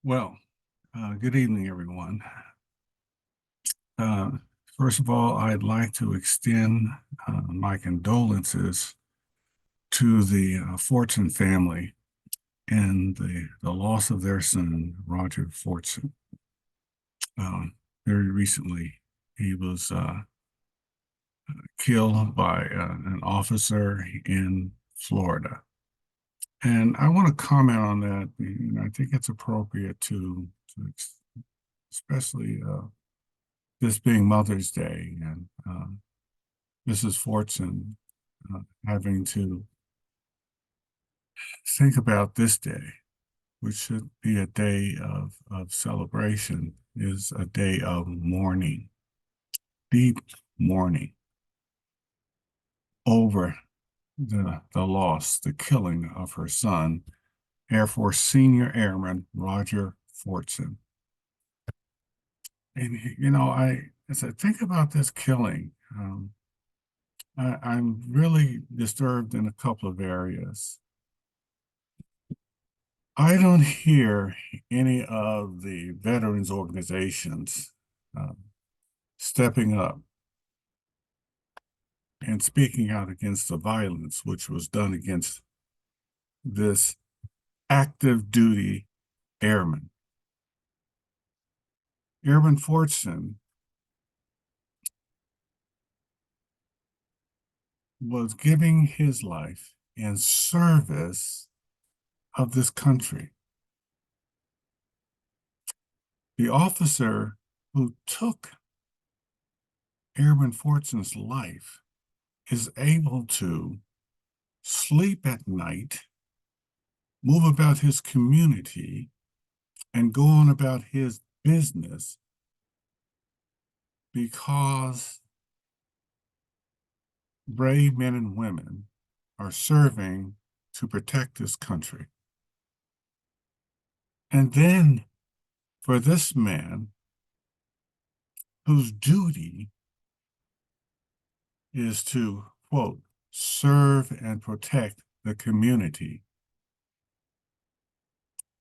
Well, good evening, everyone. Uh, First of all, I'd like to extend my condolences to the Fortson family and the loss of their son, Roger Fortson. Very recently, he was killed by an officer in Florida. And I want to comment on that. I think it's appropriate to especially this being Mother's Day and Mrs. Fortson having to think about this day, which should be a day of celebration, is a day of mourning, deep mourning over the loss, the killing of her son, Air Force Senior Airman Roger Fortson. And, as I think about this killing, I'm really disturbed in a couple of areas. I don't hear any of the veterans organizations um, stepping up and speaking out against the violence which was done against this active duty airman. Airman Fortson was giving his life in service of this country. The officer who took Airman Fortson's life is able to sleep at night, move about his community, and go on about his business because brave men and women are serving to protect this country. And then for this man, whose duty is to, quote, serve and protect the community,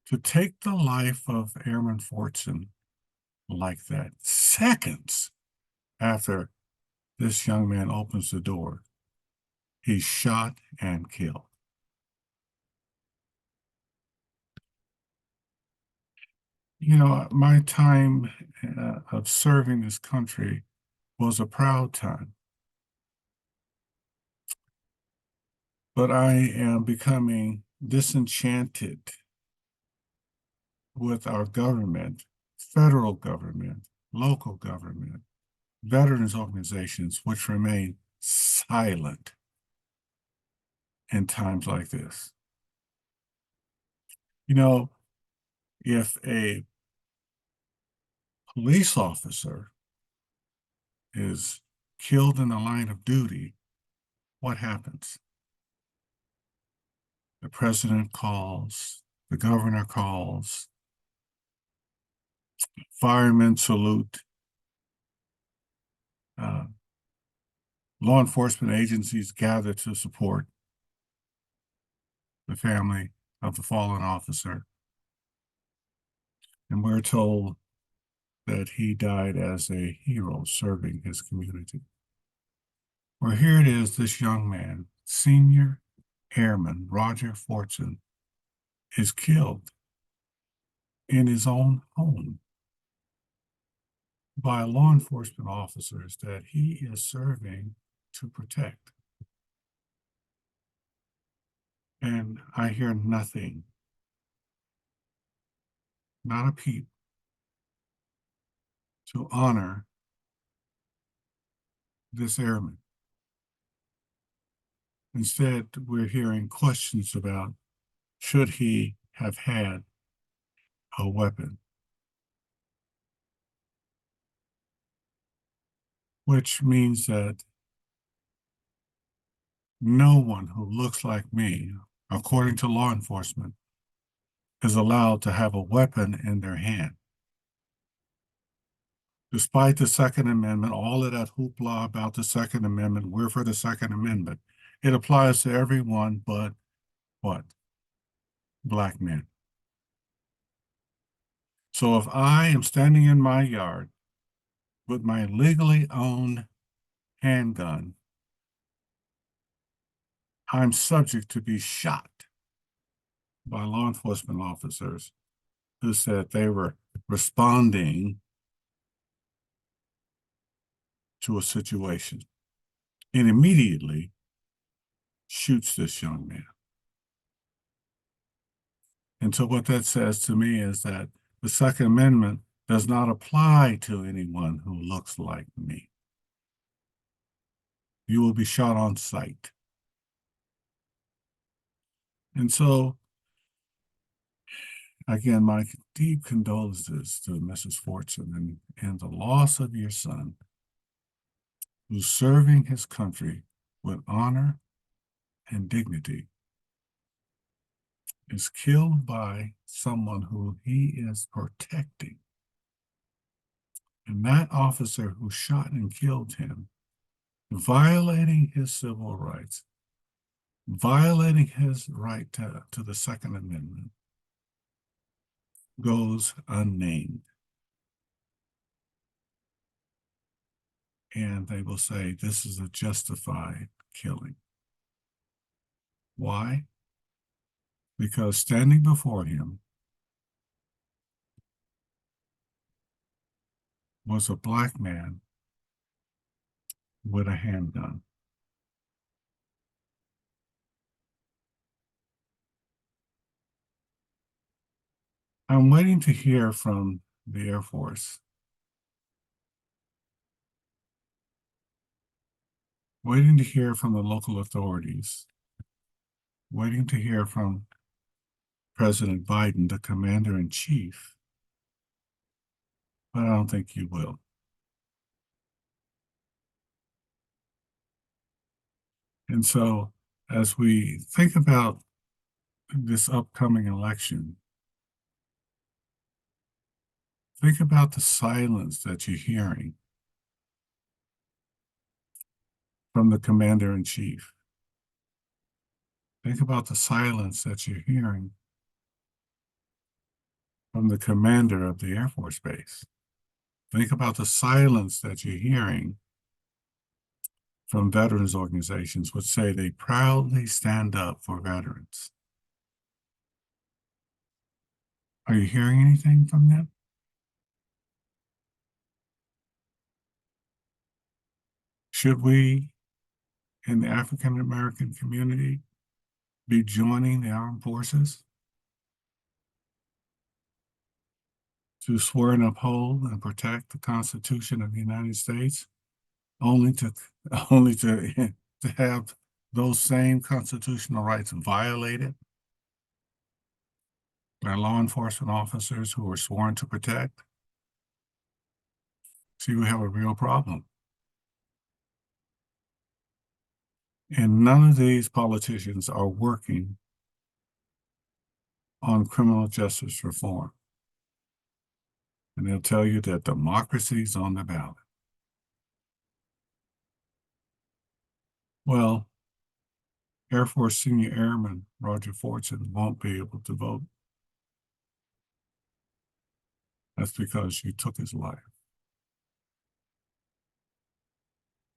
to take the life of Airman Fortson like that, seconds after this young man opens the door, he's shot and killed. My time of serving this country was a proud time, but I am becoming disenchanted with our government, federal government, local government, veterans organizations, which remain silent in times like this. You know, if a police officer is killed in the line of duty, what happens? The president calls, the governor calls, firemen salute, uh, law enforcement agencies gather to support the family of the fallen officer. And we're told that he died as a hero serving his community. Well, here it is, this young man, Senior Airman Roger Fortson, is killed in his own home by law enforcement officers that he is serving to protect. And I hear nothing, not a peep, to honor this airman. Instead, we're hearing questions about should he have had a weapon, which means that no one who looks like me, according to law enforcement, is allowed to have a weapon in their hand. Despite the Second Amendment, all of that hoopla about the Second Amendment, we're for the Second Amendment. It applies to everyone but what? Black men. So if I am standing in my yard with my legally owned handgun, I'm subject to be shot by law enforcement officers who said they were responding to a situation and immediately shoots this young man. And so what that says to me is that the Second Amendment does not apply to anyone who looks like me. You will be shot on sight. And so, again, my deep condolences to Mrs. Fortson and the loss of your son, who's serving his country with honor and dignity, is killed by someone who he is protecting. And that officer who shot and killed him, violating his civil rights, violating his right to the Second Amendment, goes unnamed. And they will say this is a justified killing. Why? Because standing before him was a black man with a handgun. I'm waiting to hear from the Air Force, waiting to hear from the local authorities, waiting to hear from President Biden, the commander in chief, but I don't think you will. And so, as we think about this upcoming election, think about the silence that you're hearing from the commander in chief. Think about the silence that you're hearing from the commander of the Air Force Base. Think about the silence that you're hearing from veterans organizations, which say they proudly stand up for veterans. Are you hearing anything from them? Should we, in the African American community, be joining the armed forces to swear and uphold and protect the Constitution of the United States, only to only to have those same constitutional rights violated by law enforcement officers who are sworn to protect? See, we have a real problem. And none of these politicians are working on criminal justice reform. And they'll tell you that democracy is on the ballot. Well, Air Force Senior Airman Roger Fortson won't be able to vote. That's because you took his life.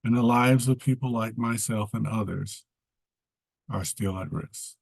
And the lives of people like myself and others are still at risk.